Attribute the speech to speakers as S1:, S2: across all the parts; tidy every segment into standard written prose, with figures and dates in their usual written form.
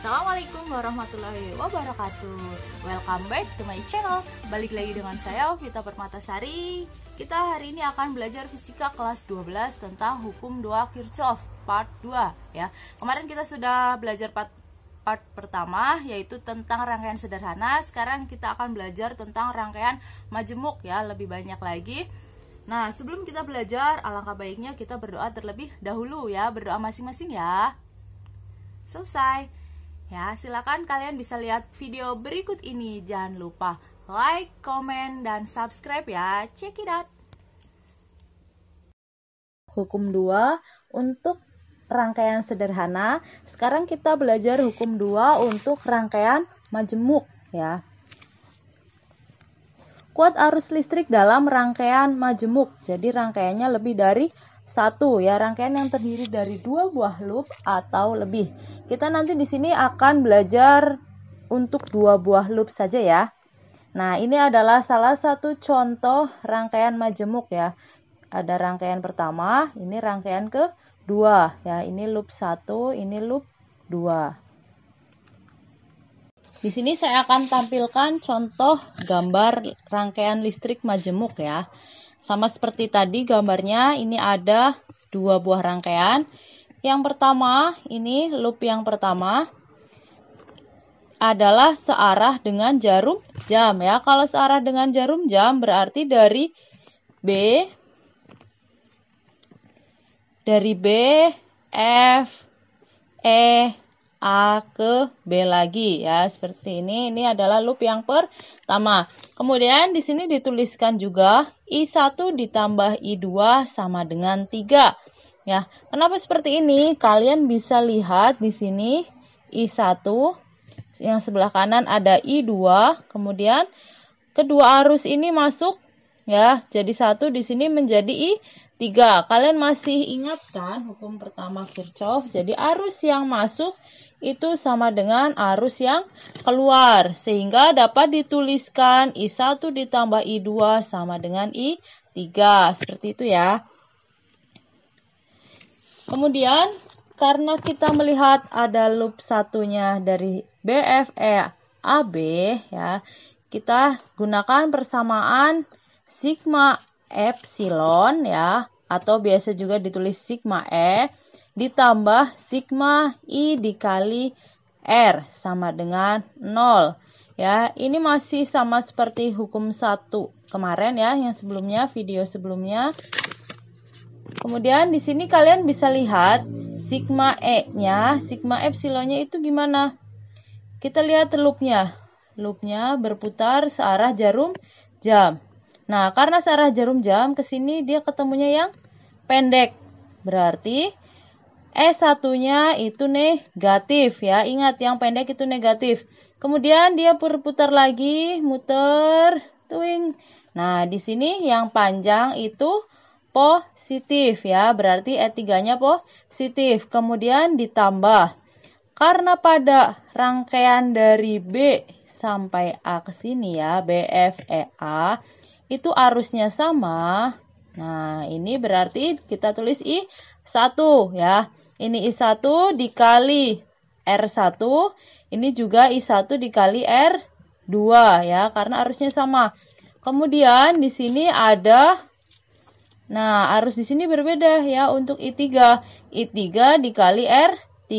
S1: Assalamualaikum warahmatullahi wabarakatuh. Welcome back to my channel. Balik lagi dengan saya Vita Permatasari. Kita hari ini akan belajar fisika kelas 12 tentang hukum 2 Kirchhoff part 2 ya. Kemarin kita sudah belajar part pertama yaitu tentang rangkaian sederhana. Sekarang kita akan belajar tentang rangkaian majemuk ya, lebih banyak lagi. Nah, sebelum kita belajar, alangkah baiknya kita berdoa terlebih dahulu ya. Berdoa masing-masing ya. Selesai. Ya, silakan kalian bisa lihat video berikut ini. Jangan lupa like, komen, dan subscribe ya. Check it out.
S2: Hukum 2 untuk rangkaian sederhana. Sekarang kita belajar hukum 2 untuk rangkaian majemuk ya. Kuat arus listrik dalam rangkaian majemuk. Jadi rangkaiannya lebih dari satu ya, rangkaian yang terdiri dari 2 buah loop atau lebih. Kita nanti di sini akan belajar untuk 2 buah loop saja ya. Nah, ini adalah salah satu contoh rangkaian majemuk ya. Ada rangkaian pertama, ini rangkaian kedua ya. Ini loop 1, ini loop 2. Di sini saya akan tampilkan contoh gambar rangkaian listrik majemuk ya. Sama seperti tadi gambarnya, ini ada 2 buah rangkaian. Yang pertama, ini loop yang pertama adalah searah dengan jarum jam ya. Kalau searah dengan jarum jam berarti dari B, F, E, A ke B lagi ya, seperti ini. Ini adalah loop yang pertama. Kemudian di sini dituliskan juga I1 ditambah I2 sama dengan 3. Ya, kenapa seperti ini? Kalian bisa lihat di sini I1 yang sebelah kanan ada I2, kemudian kedua arus ini masuk ya, jadi 1 di sini menjadi I3. Kalian masih ingat kan hukum pertama Kirchhoff? Jadi arus yang masuk itu sama dengan arus yang keluar, sehingga dapat dituliskan I1 ditambah I2 sama dengan I3, seperti itu ya. Kemudian karena kita melihat ada loop satunya dari BFE AB ya, kita gunakan persamaan sigma epsilon ya, atau biasa juga ditulis sigma E ditambah sigma I dikali R sama dengan 0. Ya, ini masih sama seperti hukum 1 kemarin ya, yang sebelumnya, video sebelumnya. Kemudian di sini kalian bisa lihat sigma E-nya, sigma epsilonnya itu gimana? Kita lihat loopnya. Loopnya berputar searah jarum jam. Nah, karena searah jarum jam ke sini dia ketemunya yang pendek. Berarti E1-nya itu negatif ya. Ingat yang pendek itu negatif. Kemudian dia berputar lagi, muter, tuing. Nah, di sini yang panjang itu positif ya. Berarti E3-nya positif. Kemudian ditambah. Karena pada rangkaian dari B sampai A ke sini ya, BFEA, itu arusnya sama. Nah, ini berarti kita tulis I1 ya. Ini I1 dikali R1, ini juga I1 dikali R2 ya, karena arusnya sama. Kemudian di sini ada, nah arus di sini berbeda ya untuk I3. I3 dikali R3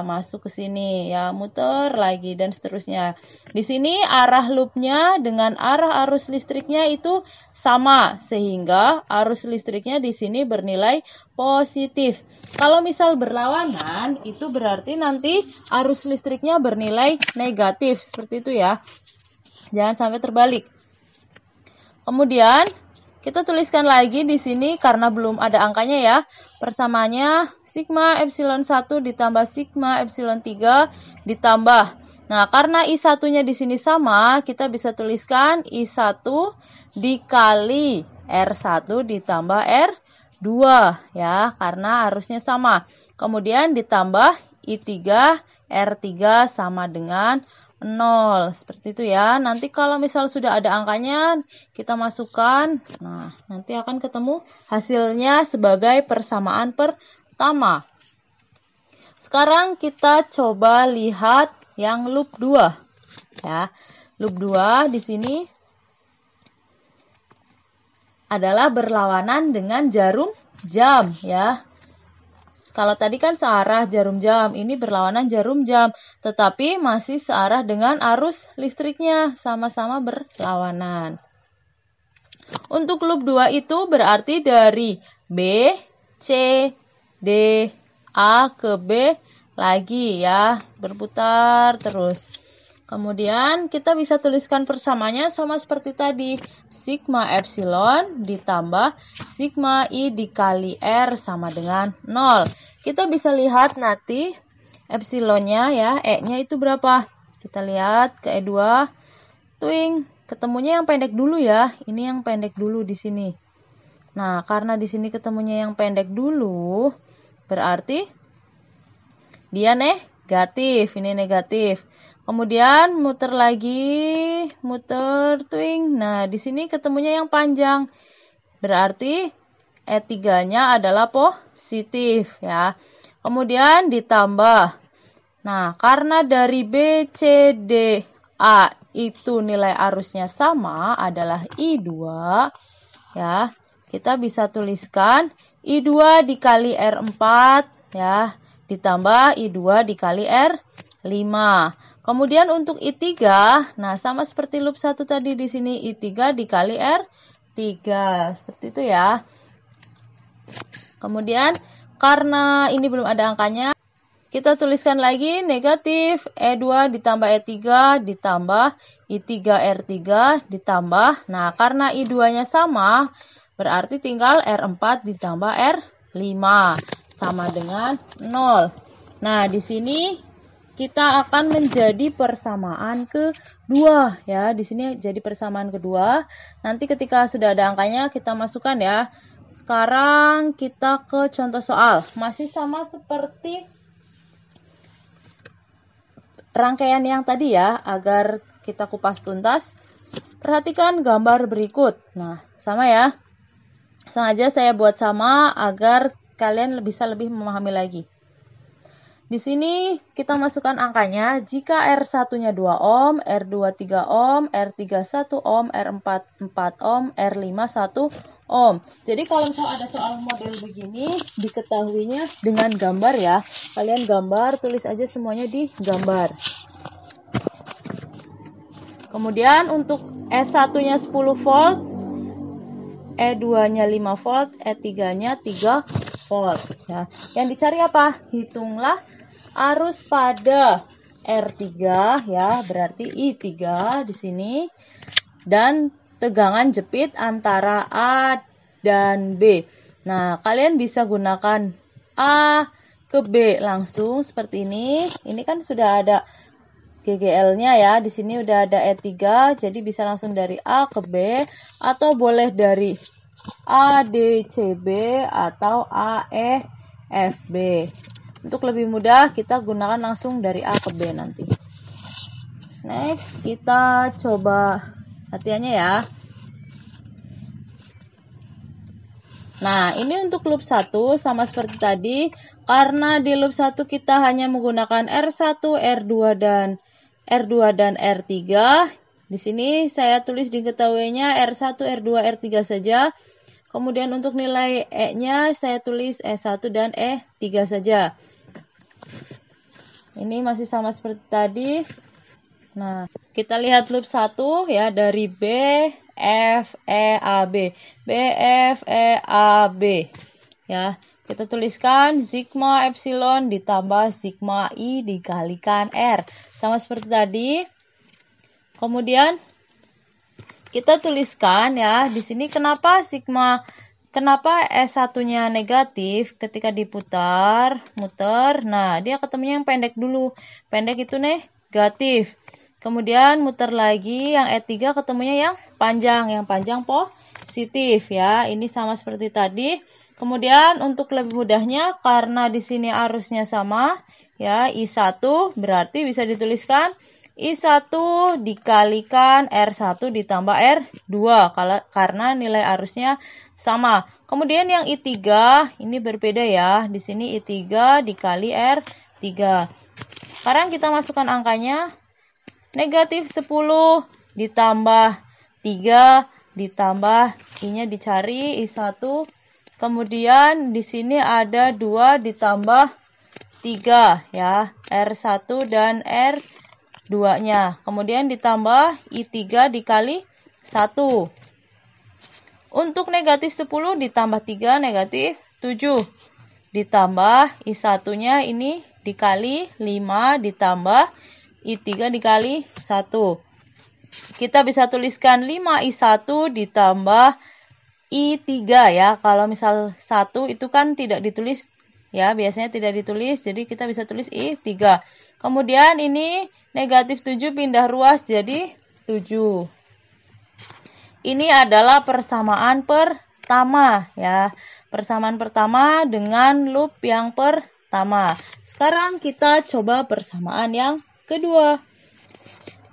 S2: masuk ke sini ya, muter lagi dan seterusnya. Di sini arah loopnya dengan arah arus listriknya itu sama, sehingga arus listriknya di sini bernilai positif. Kalau misal berlawanan, itu berarti nanti arus listriknya bernilai negatif, seperti itu ya. Jangan sampai terbalik. Kemudian kita tuliskan lagi di sini karena belum ada angkanya ya. Persamaannya sigma epsilon 1 ditambah sigma epsilon 3 ditambah. Nah, karena I1-nya di sini sama, kita bisa tuliskan I1 dikali R1 ditambah R2 ya, karena arusnya sama. Kemudian ditambah I3 R3 sama dengan 0. Seperti itu ya. Nanti kalau misal sudah ada angkanya, kita masukkan. Nah, nanti akan ketemu hasilnya sebagai persamaan pertama. Sekarang kita coba lihat yang loop 2. Ya. Loop 2 di sini adalah berlawanan dengan jarum jam, ya. Kalau tadi kan searah jarum jam, ini berlawanan jarum jam, tetapi masih searah dengan arus listriknya, sama-sama berlawanan. Untuk loop 2 itu berarti dari B, C, D, A ke B lagi ya, berputar terus. Kemudian kita bisa tuliskan persamanya sama seperti tadi. Sigma epsilon ditambah sigma I dikali R sama dengan 0. Kita bisa lihat nanti epsilonnya ya, E-nya itu berapa. Kita lihat ke E2. Tuing, ketemunya yang pendek dulu ya. Ini yang pendek dulu di sini. Nah, karena di sini ketemunya yang pendek dulu, berarti dia negatif. Ini negatif. Kemudian muter lagi, muter twing. Nah, di sini ketemunya yang panjang. Berarti E3-nya adalah positif ya. Kemudian ditambah. Nah, karena dari B, C, D, A itu nilai arusnya sama adalah I2 ya. Kita bisa tuliskan I2 dikali R4 ya, ditambah I2 dikali R5. Kemudian untuk I3, nah sama seperti loop 1 tadi di sini I3 dikali R3. Seperti itu ya. Kemudian karena ini belum ada angkanya, kita tuliskan lagi negatif E2 ditambah E3 ditambah I3 R3 ditambah. Nah, karena I2-nya sama, berarti tinggal R4 ditambah R5 sama dengan 0. Nah, di sini kita akan menjadi persamaan kedua ya. Di sini jadi persamaan kedua. Nanti ketika sudah ada angkanya kita masukkan ya. Sekarang kita ke contoh soal. Masih sama seperti rangkaian yang tadi ya, agar kita kupas tuntas. Perhatikan gambar berikut. Nah, sama ya. Sengaja saya buat sama agar kalian bisa lebih memahami lagi. Di sini kita masukkan angkanya. Jika R1-nya 2 ohm, R2 3 ohm, R3 1 ohm, R4 4 ohm, R5 1 ohm. Jadi kalau misalnya ada soal model begini, diketahuinya dengan gambar ya. Kalian gambar, tulis aja semuanya di gambar. Kemudian untuk S1-nya 10 volt, E2-nya 5 volt, E3-nya 3 volt. Ya. Yang dicari apa? Hitunglah arus pada R3 ya, berarti I3 di sini, dan tegangan jepit antara A dan B. Nah, kalian bisa gunakan A ke B langsung seperti ini. Ini kan sudah ada GGL-nya ya. Di sini udah ada E3, jadi bisa langsung dari A ke B atau boleh dari A, D, C, B atau A, E, F, B. Untuk lebih mudah kita gunakan langsung dari A ke B nanti. Next, kita coba latihannya ya. Nah, ini untuk loop 1 sama seperti tadi. Karena di loop 1 kita hanya menggunakan R1, R2 dan R3. Di sini saya tulis diketahuinya R1, R2, R3 saja. Kemudian untuk nilai E-nya saya tulis E1 dan E3 saja. Ini masih sama seperti tadi. Nah, kita lihat loop 1 ya, dari B, F, E, A, B. B, F, E, A, B. Ya, kita tuliskan sigma epsilon ditambah sigma I dikalikan R. Sama seperti tadi. Kemudian kita tuliskan ya, di sini kenapa S1-nya negatif ketika diputar, muter. Nah, dia ketemunya yang pendek dulu. Pendek itu negatif. Kemudian muter lagi, yang E3 ketemunya yang panjang positif ya. Ini sama seperti tadi. Kemudian untuk lebih mudahnya, karena di sini arusnya sama ya, I1 berarti bisa dituliskan I1 dikalikan R1 ditambah R2 karena nilai arusnya sama. Kemudian yang I3 ini berbeda ya. Di sini I3 dikali R4 3. Sekarang kita masukkan angkanya. Negatif 10 ditambah 3 ditambah I-nya dicari, I1. Kemudian di sini ada 2 ditambah 3 ya, R1 dan R2-nya. Kemudian ditambah I3 dikali 1. Untuk negatif 10 ditambah 3 negatif 7. Ditambah I1-nya ini dikali 5 ditambah I3 dikali 1. Kita bisa tuliskan 5I1 ditambah I3 ya. Kalau misal 1 itu kan tidak ditulis ya, biasanya tidak ditulis. Jadi kita bisa tulis I3. Kemudian ini negatif 7 pindah ruas jadi 7. Ini adalah persamaan pertama ya. Persamaan pertama dengan loop yang pertama. Sekarang kita coba persamaan yang kedua.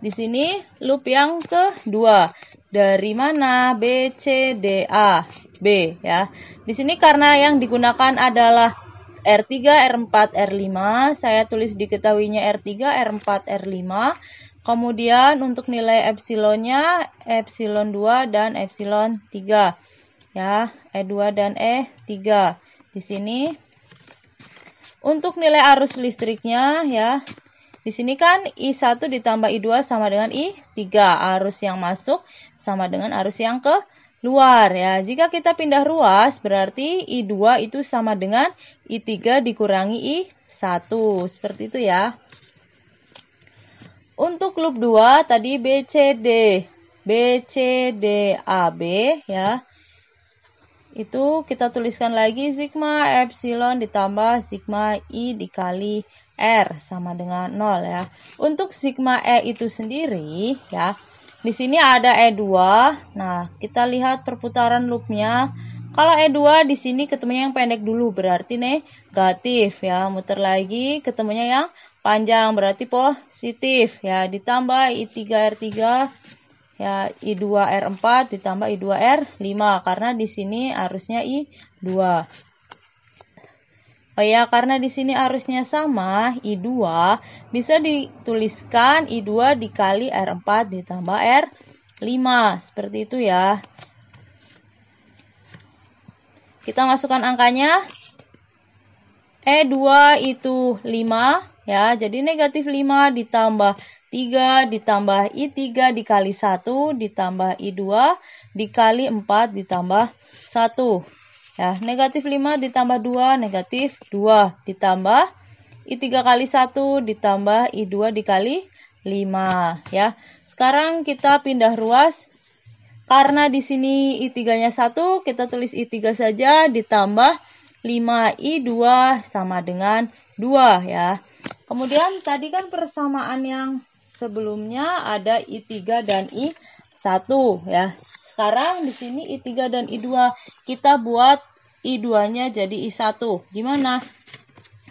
S2: Di sini loop yang kedua. Dari mana? B, C, D, A, B ya. Di sini karena yang digunakan adalah R3, R4, R5. Saya tulis diketahuinya R3, R4, R5. Kemudian untuk nilai epsilonnya epsilon 2 dan epsilon 3 ya, E2 dan E3. Di sini untuk nilai arus listriknya ya. Di sini kan I1 ditambah I2 sama dengan I3. Arus yang masuk sama dengan arus yang keluar ya. Jika kita pindah ruas berarti I2 itu sama dengan I3 dikurangi I1. Seperti itu ya. Untuk loop 2 tadi BCD AB ya. Itu kita tuliskan lagi sigma epsilon ditambah sigma I dikali R sama dengan 0 ya. Untuk sigma E itu sendiri ya. Di sini ada E2. Nah, kita lihat perputaran loopnya. Kalau E2 di sini ketemunya yang pendek dulu berarti negatif ya. Muter lagi ketemunya yang panjang berarti positif ya. Ditambah I3 R3 ya, I2 R4 ditambah I2 R5 karena di sini arusnya I2. Oh ya, karena di sini arusnya sama, I2 bisa dituliskan I2 dikali R4 ditambah R5. Seperti itu ya. Kita masukkan angkanya. E2 itu 5 ya. Jadi negatif 5 ditambah 3 ditambah I3 dikali 1 ditambah I2 dikali 4 ditambah 1. Ya, negatif 5 ditambah 2, negatif 2. Ditambah I3 kali 1 ditambah I2 dikali 5. Ya, sekarang kita pindah ruas. Karena di sini I3-nya 1, kita tulis I3 saja ditambah 5 I2 sama dengan 2 ya. Kemudian tadi kan persamaan yang sebelumnya ada I3 dan I1 ya. Sekarang di sini I3 dan I2 kita buat I2-nya jadi I1. Gimana?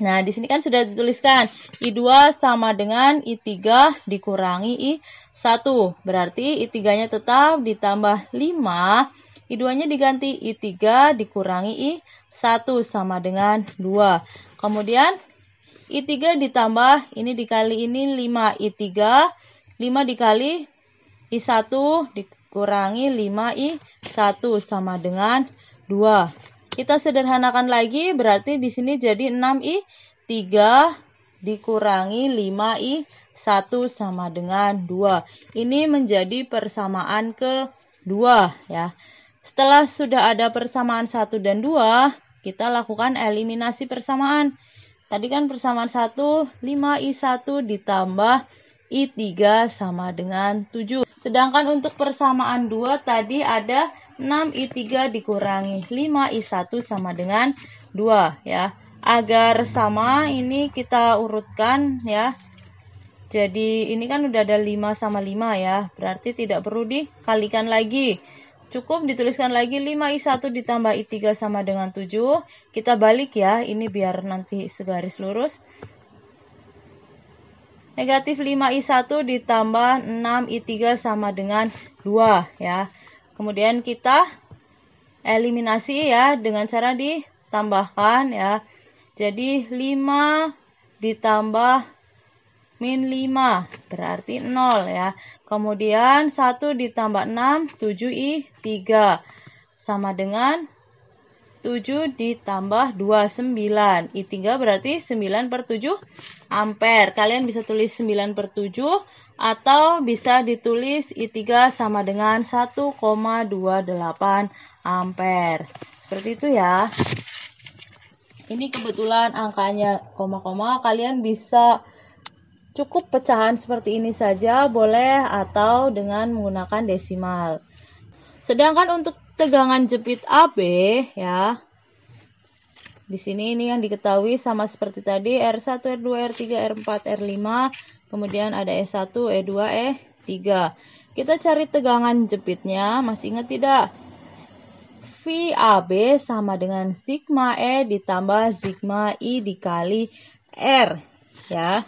S2: Nah, di sini kan sudah dituliskan I2 sama dengan I3 dikurangi I1. Berarti I3-nya tetap ditambah 5. I2-nya diganti I3 dikurangi I1 sama dengan 2. Kemudian I3 ditambah ini dikali ini 5 I3. 5 dikali I1 dikurangi 5 I1 sama dengan 2. Kita sederhanakan lagi berarti di sini jadi 6 I3 dikurangi 5 I1 sama dengan 2. Ini menjadi persamaan kedua ya. Setelah sudah ada persamaan 1 dan 2, kita lakukan eliminasi persamaan. Tadi kan persamaan 1, 5I1 ditambah I3 sama dengan 7. Sedangkan untuk persamaan 2 tadi ada 6I3 dikurangi 5I1 sama dengan 2 ya. Agar sama ini kita urutkan ya. Jadi ini kan udah ada 5 sama 5 ya. Berarti tidak perlu dikalikan lagi. Cukup dituliskan lagi 5I1 ditambah I3 sama dengan 7. Kita balik ya, ini biar nanti segaris lurus. Negatif 5I1 ditambah 6I3 sama dengan 2 ya. Kemudian kita eliminasi ya dengan cara ditambahkan ya. Jadi 5 ditambah min 5 berarti 0 ya. Kemudian 1 ditambah 6, 7i 3 sama dengan 7 ditambah 2, 9. I3 berarti 9/7 ampere. Kalian bisa tulis 9/7 atau bisa ditulis I3 sama dengan 1,28 ampere. Seperti itu ya. Ini kebetulan angkanya koma-koma, kalian bisa cukup pecahan seperti ini saja boleh atau dengan menggunakan desimal. Sedangkan untuk tegangan jepit AB ya. Di sini ini yang diketahui sama seperti tadi R1, R2, R3, R4, R5, kemudian ada E1, E2, E3. Kita cari tegangan jepitnya, masih ingat tidak? VAB sama dengan sigma E ditambah sigma I dikali R ya.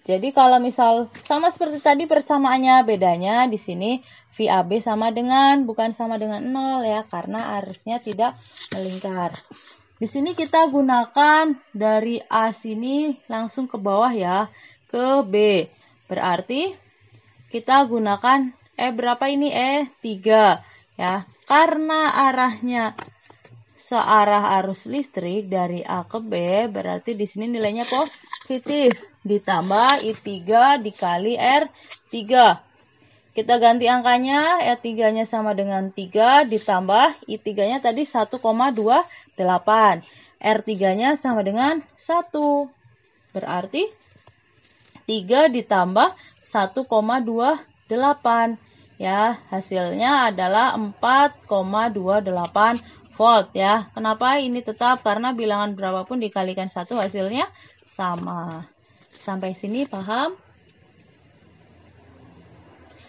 S2: Jadi kalau misal sama seperti tadi persamaannya, bedanya di sini VAB sama dengan, bukan sama dengan 0 ya, karena arusnya tidak melingkar. Di sini kita gunakan dari A sini langsung ke bawah ya, ke B. Berarti kita gunakan berapa ini? E3 ya. Karena arahnya searah arus listrik dari A ke B, berarti di sini nilainya positif. Ditambah I3 dikali R3. Kita ganti angkanya, R3-nya sama dengan 3, ditambah I3-nya tadi 1,28. R3-nya sama dengan 1. Berarti 3 ditambah 1,28. Ya, hasilnya adalah 4,28 volt ya. Kenapa ini tetap? Karena bilangan berapapun dikalikan 1 hasilnya sama. Sampai sini paham?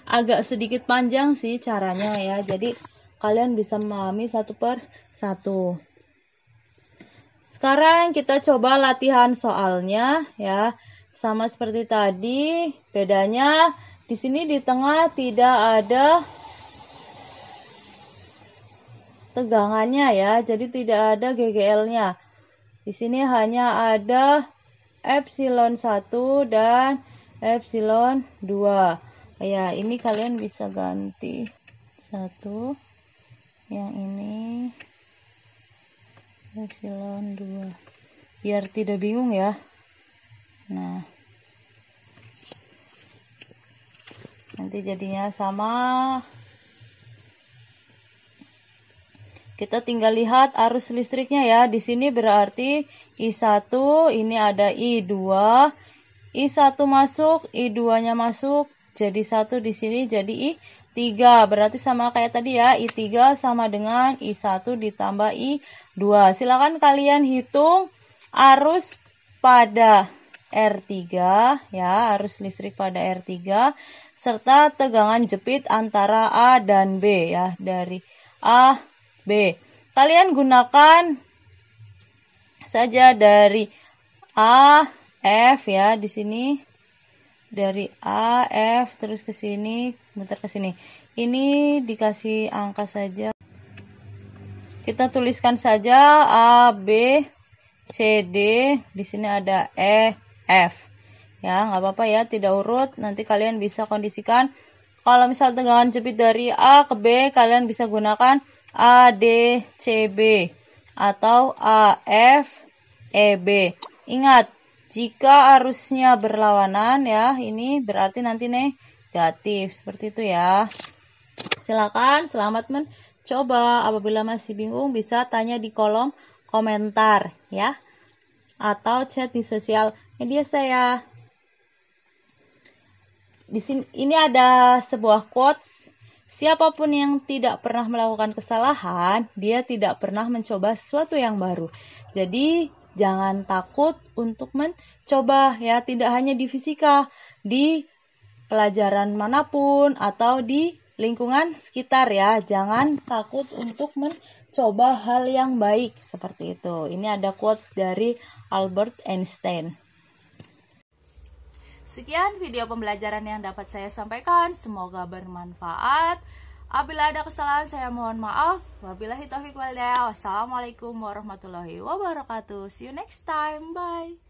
S2: Agak sedikit panjang sih caranya ya. Jadi kalian bisa memahami satu per satu. Sekarang kita coba latihan soalnya ya. Sama seperti tadi, bedanya di sini di tengah tidak ada tegangannya ya. Jadi tidak ada GGL-nya. Di sini hanya ada epsilon 1 dan epsilon 2. Ya, ini kalian bisa ganti 1. Yang ini epsilon 2. Biar tidak bingung ya. Nah. Nanti jadinya sama. Kita tinggal lihat arus listriknya ya. Di sini berarti I1, ini ada I2. I1 masuk, I2-nya masuk, jadi 1 di sini jadi I3. Berarti sama kayak tadi ya, I3 sama dengan I1 ditambah I2. Silakan kalian hitung arus pada R3 ya, arus listrik pada R3 serta tegangan jepit antara A dan B ya, dari A B. Kalian gunakan saja dari A, F ya, di sini dari A, F terus ke sini, muter ke sini. Ini dikasih angka saja. Kita tuliskan saja A, B, C, D. Di sini ada E, F. Ya, nggak apa-apa ya, tidak urut. Nanti kalian bisa kondisikan. Kalau misal tegangan jepit dari A ke B, kalian bisa gunakan A, D, C, B atau A, F, E, B. Ingat, jika arusnya berlawanan ya, ini berarti nanti negatif. Seperti itu ya. Silakan, selamat mencoba. Apabila masih bingung, bisa tanya di kolom komentar ya. Atau chat di sosial media saya. Di sini ini ada sebuah quotes. Siapapun yang tidak pernah melakukan kesalahan, dia tidak pernah mencoba sesuatu yang baru. Jadi, jangan takut untuk mencoba ya, tidak hanya di fisika, di pelajaran manapun atau di lingkungan sekitar ya. Jangan takut untuk mencoba hal yang baik seperti itu. Ini ada quotes dari Albert Einstein.
S1: Sekian video pembelajaran yang dapat saya sampaikan, semoga bermanfaat. Apabila ada kesalahan saya mohon maaf. Wabillahi taufiq wal hidayah. Wassalamualaikum warahmatullahi wabarakatuh. See you next time. Bye.